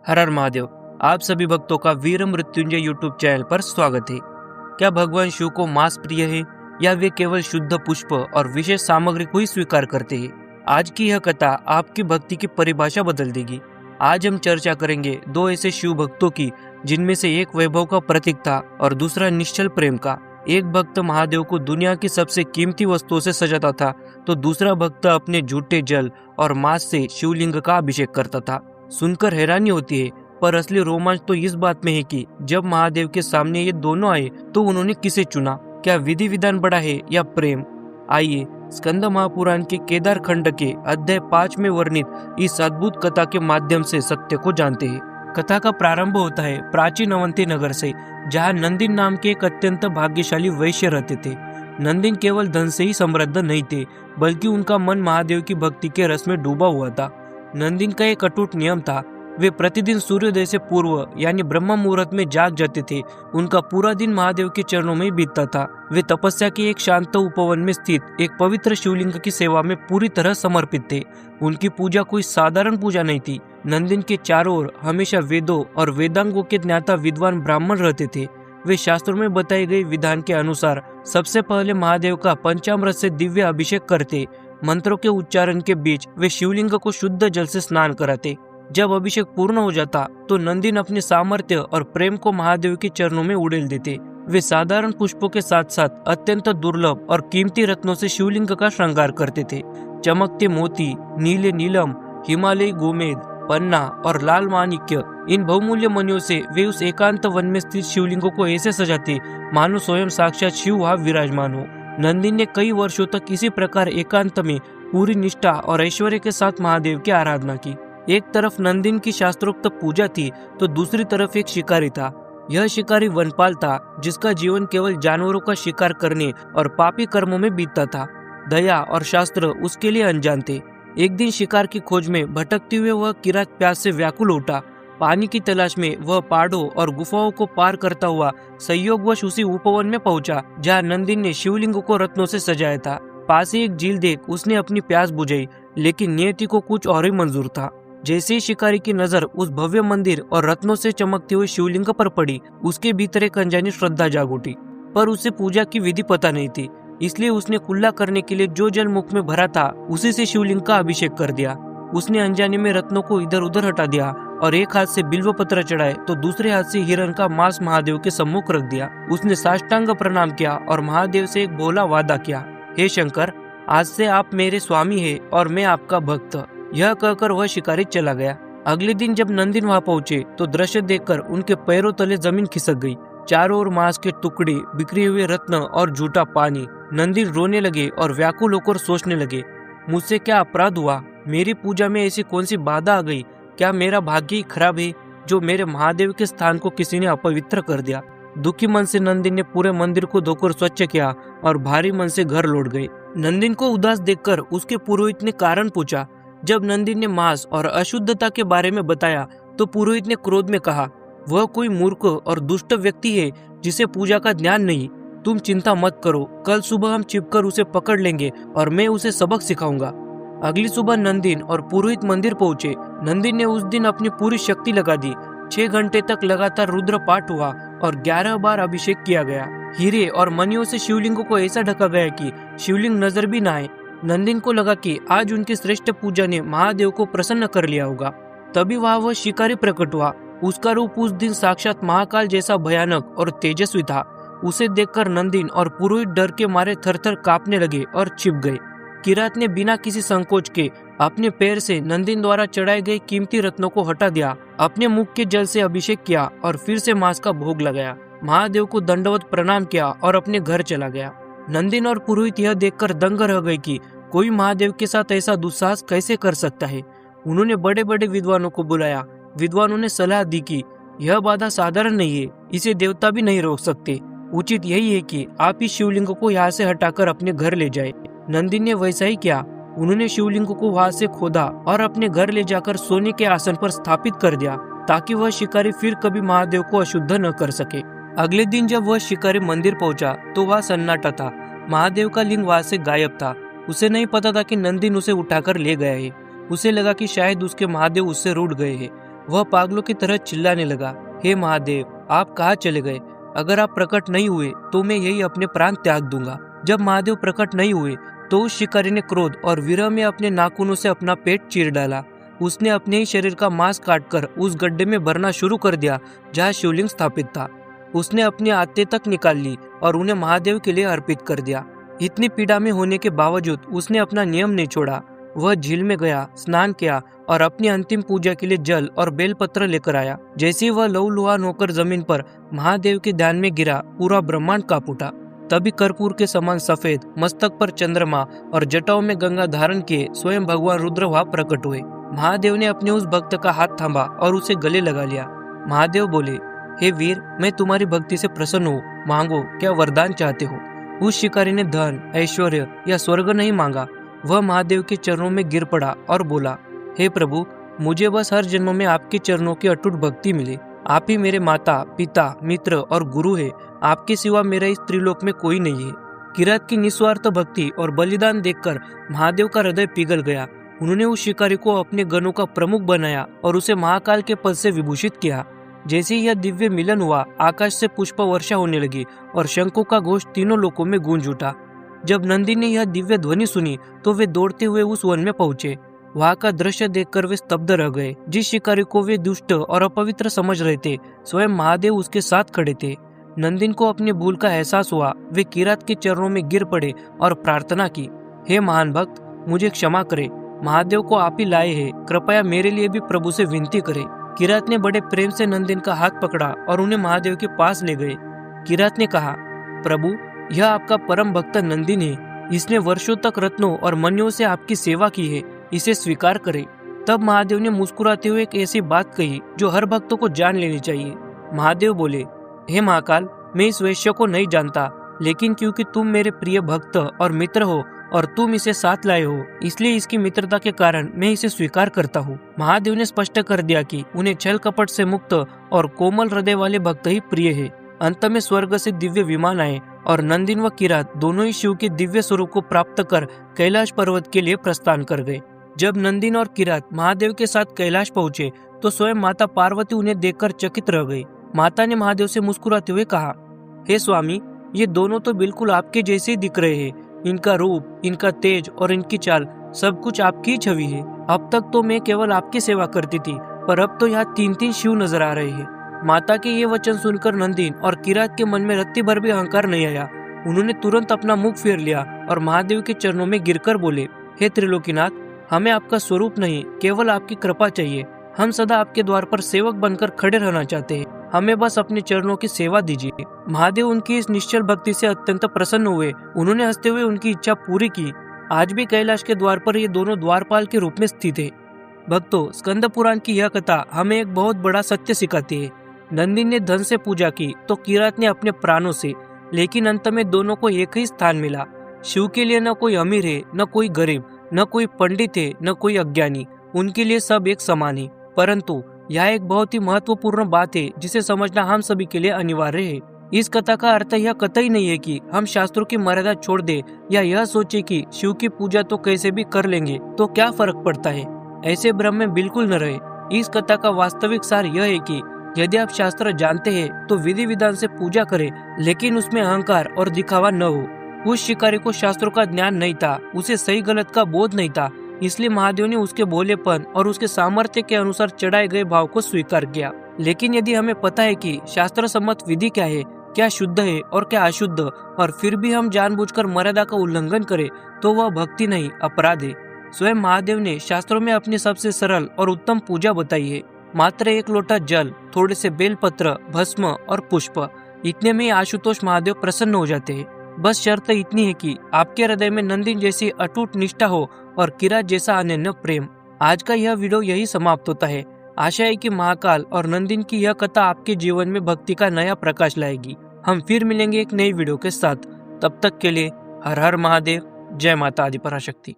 हर हर महादेव। आप सभी भक्तों का वीर मृत्युंजय यूट्यूब चैनल पर स्वागत है। क्या भगवान शिव को मांस प्रिय है या वे केवल शुद्ध पुष्प और विशेष सामग्री को ही स्वीकार करते हैं? आज की यह कथा आपकी भक्ति की परिभाषा बदल देगी। आज हम चर्चा करेंगे दो ऐसे शिव भक्तों की जिनमें से एक वैभव का प्रतीक था और दूसरा निश्चल प्रेम का। एक भक्त महादेव को दुनिया की सबसे कीमती वस्तुओं से सजाता था तो दूसरा भक्त अपने झूठे जल और मांस से शिवलिंग का अभिषेक करता था। सुनकर हैरानी होती है, पर असली रोमांच तो इस बात में है कि जब महादेव के सामने ये दोनों आए तो उन्होंने किसे चुना? क्या विधि विधान बड़ा है या प्रेम? आइए स्कंद महापुराण के केदार खंड के अध्याय 5 में वर्णित इस अद्भुत कथा के माध्यम से सत्य को जानते हैं। कथा का प्रारंभ होता है प्राचीन अवंती नगर से, जहाँ नंदिन नाम के एक अत्यंत भाग्यशाली वैश्य रहते थे। नंदिन केवल धन से ही समृद्ध नहीं थे, बल्कि उनका मन महादेव की भक्ति के रस में डूबा हुआ था। नंदिन का एक अटूट नियम था, वे प्रतिदिन सूर्योदय से पूर्व यानी ब्रह्म मुहूर्त में जाग जाते थे। उनका पूरा दिन महादेव के चरणों में बीतता था। वे तपस्या के एक शांत उपवन में स्थित एक पवित्र शिवलिंग की सेवा में पूरी तरह समर्पित थे। उनकी पूजा कोई साधारण पूजा नहीं थी। नंदिन के चारों ओर हमेशा वेदों और वेदांगों के ज्ञाता विद्वान ब्राह्मण रहते थे। वे शास्त्रों में बताए गए विधान के अनुसार सबसे पहले महादेव का पंचामृत से दिव्य अभिषेक करते। मंत्रों के उच्चारण के बीच वे शिवलिंग को शुद्ध जल से स्नान कराते। जब अभिषेक पूर्ण हो जाता तो नंदिन अपने सामर्थ्य और प्रेम को महादेव के चरणों में उड़ेल देते। वे साधारण पुष्पों के साथ साथ अत्यंत दुर्लभ और कीमती रत्नों से शिवलिंग का श्रृंगार करते थे। चमकते मोती, नीले नीलम, हिमालयी गोमेद, पन्ना और लाल माणिक्य, इन बहुमूल्य मणियों से वे उस एकांत वन में स्थित शिवलिंगों को ऐसे सजाते मानो स्वयं साक्षात शिव वहां विराजमान हो। नंदिन ने कई वर्षों तक इसी प्रकार एकांत में पूरी निष्ठा और ऐश्वर्य के साथ महादेव की आराधना की। एक तरफ नंदिन की शास्त्रोक्त पूजा थी तो दूसरी तरफ एक शिकारी था। यह शिकारी वनपाल था, जिसका जीवन केवल जानवरों का शिकार करने और पापी कर्मों में बीतता था। दया और शास्त्र उसके लिए अनजान थे। एक दिन शिकार की खोज में भटकते हुए वह किरात प्यास से व्याकुल उठा। पानी की तलाश में वह पहाड़ों और गुफाओं को पार करता हुआ संयोगवश उसी उपवन में पहुंचा जहां नंदिन ने शिवलिंग को रत्नों से सजाया था। पास ही एक झील देख उसने अपनी प्यास बुझाई, लेकिन नियति को कुछ और ही मंजूर था। जैसे ही शिकारी की नजर उस भव्य मंदिर और रत्नों से चमकते हुए शिवलिंग पर पड़ी, उसके भीतर एक अनजानी श्रद्धा जाग उठी। पर उसे पूजा की विधि पता नहीं थी, इसलिए उसने कुल्ला करने के लिए जो जल मुख में भरा था उसी से शिवलिंग का अभिषेक कर दिया। उसने अनजाने में रत्नों को इधर उधर हटा दिया और एक हाथ से बिल्व पत्र चढ़ाए तो दूसरे हाथ से हिरण का मांस महादेव के सम्मुख रख दिया। उसने साष्टांग प्रणाम किया और महादेव से एक भोला वादा किया, हे शंकर, आज से आप मेरे स्वामी हैं और मैं आपका भक्त। यह कहकर वह शिकारी चला गया। अगले दिन जब नंदिन वहां पहुंचे तो दृश्य देखकर उनके पैरों तले जमीन खिसक गई। चारों ओर मांस के टुकड़े, बिखरे हुए रत्न और झूठा पानी। नंदिन रोने लगे और व्याकुल होकर सोचने लगे, मुझसे क्या अपराध हुआ? मेरी पूजा में ऐसी कौन सी बाधा आ गई? क्या मेरा भाग्य ही खराब है जो मेरे महादेव के स्थान को किसी ने अपवित्र कर दिया? दुखी मन से नंदिन ने पूरे मंदिर को धोकर स्वच्छ किया और भारी मन से घर लौट गए। नंदिन को उदास देखकर उसके पुरोहित ने कारण पूछा। जब नंदिन ने मांस और अशुद्धता के बारे में बताया तो पुरोहित ने क्रोध में कहा, वह कोई मूर्ख और दुष्ट व्यक्ति है जिसे पूजा का ज्ञान नहीं। तुम चिंता मत करो, कल सुबह हम छिपकर उसे पकड़ लेंगे और मैं उसे सबक सिखाऊंगा। अगली सुबह नंदिन और पुरोहित मंदिर पहुंचे। नंदिन ने उस दिन अपनी पूरी शक्ति लगा दी। 6 घंटे तक लगातार रुद्र पाठ हुआ और 11 बार अभिषेक किया गया। हीरे और मणियों से शिवलिंग को ऐसा ढका गया कि शिवलिंग नजर भी न आए। नंदिन को लगा कि आज उनकी श्रेष्ठ पूजा ने महादेव को प्रसन्न कर लिया होगा। तभी वह शिकारी प्रकट हुआ। उसका रूप उस दिन साक्षात महाकाल जैसा भयानक और तेजस्वी था। उसे देखकर नंदिन और पुरोहित डर के मारे थरथर कांपने लगे और छिप गए। किरात ने बिना किसी संकोच के अपने पैर से नंदिन द्वारा चढ़ाए गए कीमती रत्नों को हटा दिया, अपने मुख के जल से अभिषेक किया और फिर से मांस का भोग लगाया। महादेव को दंडवत प्रणाम किया और अपने घर चला गया। नंदिन और पुरोहित यह देखकर दंग रह गए कि कोई महादेव के साथ ऐसा दुस्साहस कैसे कर सकता है। उन्होंने बड़े बड़े विद्वानों को बुलाया। विद्वानों ने सलाह दी कि यह बाधा साधारण नहीं है, इसे देवता भी नहीं रोक सकते। उचित यही है कि आप इस शिवलिंग को यहाँ से हटाकर अपने घर ले जाए। नंदिन ने वैसा ही किया। उन्होंने शिवलिंग को वहां से खोदा और अपने घर ले जाकर सोने के आसन पर स्थापित कर दिया, ताकि वह शिकारी फिर कभी महादेव को अशुद्ध न कर सके। अगले दिन जब वह शिकारी मंदिर पहुंचा तो वह सन्नाटा था। महादेव का लिंग वहां से गायब था। उसे नहीं पता था कि नंदिन उसे उठाकर ले गया है। उसे लगा कि शायद उसके महादेव उससे रूठ गए हैं। वह पागलों की तरह चिल्लाने लगा, हे महादेव, आप कहाँ चले गए? अगर आप प्रकट नहीं हुए तो मैं यही अपने प्राण त्याग दूंगा। जब महादेव प्रकट नहीं हुए तो उस शिकारी ने क्रोध और विरह में अपने नाखूनों से अपना पेट चीर डाला। उसने अपने ही शरीर का मांस काटकर उस गड्ढे में भरना शुरू कर दिया जहाँ शिवलिंग स्थापित था। उसने अपनी आत्ते तक निकाल ली और उन्हें महादेव के लिए अर्पित कर दिया। इतनी पीड़ा में होने के बावजूद उसने अपना नियम नहीं छोड़ा। वह झील में गया, स्नान किया और अपनी अंतिम पूजा के लिए जल और बेलपत्र लेकर आया। जैसे ही वह लहूलुहान होकर जमीन पर महादेव के ध्यान में गिरा, पूरा ब्रह्मांड कांप उठा। तभी कर्पूर के समान सफेद, मस्तक पर चंद्रमा और जटाओं में गंगा धारण किए स्वयं भगवान रुद्र वहां प्रकट हुए। महादेव ने अपने उस भक्त का हाथ थामा और उसे गले लगा लिया। महादेव बोले, हे वीर, मैं तुम्हारी भक्ति से प्रसन्न हूँ, मांगो, क्या वरदान चाहते हो? उस शिकारी ने धन, ऐश्वर्य या स्वर्ग नहीं मांगा। वह महादेव के चरणों में गिर पड़ा और बोला, हे प्रभु, मुझे बस हर जन्म में आपके चरणों की अटूट भक्ति मिले। आप ही मेरे माता, पिता, मित्र और गुरु है। आपके सिवा मेरा इस त्रिलोक में कोई नहीं है। किरात की निस्वार्थ भक्ति और बलिदान देखकर महादेव का हृदय पिघल गया। उन्होंने उस शिकारी को अपने गणों का प्रमुख बनाया और उसे महाकाल के पद से विभूषित किया। जैसे ही यह दिव्य मिलन हुआ, आकाश से पुष्प वर्षा होने लगी और शंखों का घोष तीनों लोकों में गूंज उठा। जब नंदी ने यह दिव्य ध्वनि सुनी तो वे दौड़ते हुए उस वन में पहुंचे। वहां का दृश्य देखकर वे स्तब्ध रह गए। जिस शिकारी को वे दुष्ट और अपवित्र समझ रहे थे, स्वयं महादेव उसके साथ खड़े थे। नंदिन को अपनी भूल का एहसास हुआ। वे किरात के चरणों में गिर पड़े और प्रार्थना की, हे महान भक्त, मुझे क्षमा करे। महादेव को आप ही लाए हैं, कृपया मेरे लिए भी प्रभु से विनती करें। किरात ने बड़े प्रेम से नंदिन का हाथ पकड़ा और उन्हें महादेव के पास ले गए। किरात ने कहा, प्रभु, यह आपका परम भक्त नंदिन है। इसने वर्षों तक रत्नों और मणियों से आपकी सेवा की है, इसे स्वीकार करें। तब महादेव ने मुस्कुराते हुए एक ऐसी बात कही जो हर भक्तों को जान लेनी चाहिए। महादेव बोले, हे महाकाल, मैं इस वैश्य को नहीं जानता, लेकिन क्योंकि तुम मेरे प्रिय भक्त और मित्र हो और तुम इसे साथ लाए हो, इसलिए इसकी मित्रता के कारण मैं इसे स्वीकार करता हूँ। महादेव ने स्पष्ट कर दिया कि उन्हें छल कपट से मुक्त और कोमल हृदय वाले भक्त ही प्रिय है। अंत में स्वर्ग से दिव्य विमान आए और नंदिन व किरात दोनों ही शिव के दिव्य स्वरूप को प्राप्त कर कैलाश पर्वत के लिए प्रस्थान कर गए। जब नंदिन और किरात महादेव के साथ कैलाश पहुँचे तो स्वयं माता पार्वती उन्हें देखकर चकित रह गई। माता ने महादेव से मुस्कुराते हुए कहा, हे स्वामी, ये दोनों तो बिल्कुल आपके जैसे ही दिख रहे हैं। इनका रूप, इनका तेज और इनकी चाल सब कुछ आपकी ही छवि है। अब तक तो मैं केवल आपकी सेवा करती थी, पर अब तो यहाँ 3-3 शिव नजर आ रहे हैं। माता के ये वचन सुनकर नंदिन और किरात के मन में रत्ती भर भी अहंकार नहीं आया। उन्होंने तुरंत अपना मुख फेर लिया और महादेव के चरणों में गिरकर बोले, हे त्रिलोकीनाथ, हमें आपका स्वरूप नहीं, केवल आपकी कृपा चाहिए। हम सदा आपके द्वार पर सेवक बनकर खड़े रहना चाहते हैं। हमें बस अपने चरणों की सेवा दीजिए। महादेव उनकी इस निश्चल भक्ति से अत्यंत प्रसन्न हुए। उन्होंने हंसते हुए उनकी इच्छा पूरी की। आज भी कैलाश के द्वार पर ये दोनों द्वारपाल के रूप में स्थित है। भक्तों, स्कंद पुराण की यह कथा हमें एक बहुत बड़ा सत्य सिखाती है। नंदिन ने धन से पूजा की तो किरात ने अपने प्राणों से, लेकिन अंत में दोनों को एक ही स्थान मिला। शिव के लिए न कोई अमीर है, न कोई गरीब, न कोई पंडित है, न कोई अज्ञानी। उनके लिए सब एक समान है। परंतु यह एक बहुत ही महत्वपूर्ण बात है जिसे समझना हम सभी के लिए अनिवार्य है। इस कथा का अर्थ यह कतई नहीं है कि हम शास्त्रों की मर्यादा छोड़ दे या यह सोचे कि शिव की पूजा तो कैसे भी कर लेंगे तो क्या फर्क पड़ता है। ऐसे भ्रम में बिल्कुल न रहे। इस कथा का वास्तविक सार यह है कि यदि आप शास्त्र जानते हैं तो विधि विधान से पूजा करें, लेकिन उसमें अहंकार और दिखावा न हो। उस शिकारी को शास्त्रों का ज्ञान नहीं था, उसे सही गलत का बोध नहीं था, इसलिए महादेव ने उसके भोलेपन और उसके सामर्थ्य के अनुसार चढ़ाए गए भाव को स्वीकार किया। लेकिन यदि हमें पता है कि शास्त्र सम्मत विधि क्या है, क्या शुद्ध है और क्या अशुद्ध, और फिर भी हम जानबूझकर मर्यादा का उल्लंघन करें, तो वह भक्ति नहीं, अपराध है। स्वयं महादेव ने शास्त्रों में अपनी सबसे सरल और उत्तम पूजा बताई है। मात्र एक लोटा जल, थोड़े से बेलपत्र, भस्म और पुष्प, इतने में आशुतोष महादेव प्रसन्न हो जाते हैं। बस शर्त इतनी है कि आपके हृदय में नंदिन जैसी अटूट निष्ठा हो और किरात जैसा अनन्य प्रेम। आज का यह वीडियो यही समाप्त होता है। आशा है कि महाकाल और नंदिन की यह कथा आपके जीवन में भक्ति का नया प्रकाश लाएगी। हम फिर मिलेंगे एक नई वीडियो के साथ। तब तक के लिए हर हर महादेव, जय माता आदि पराशक्ति।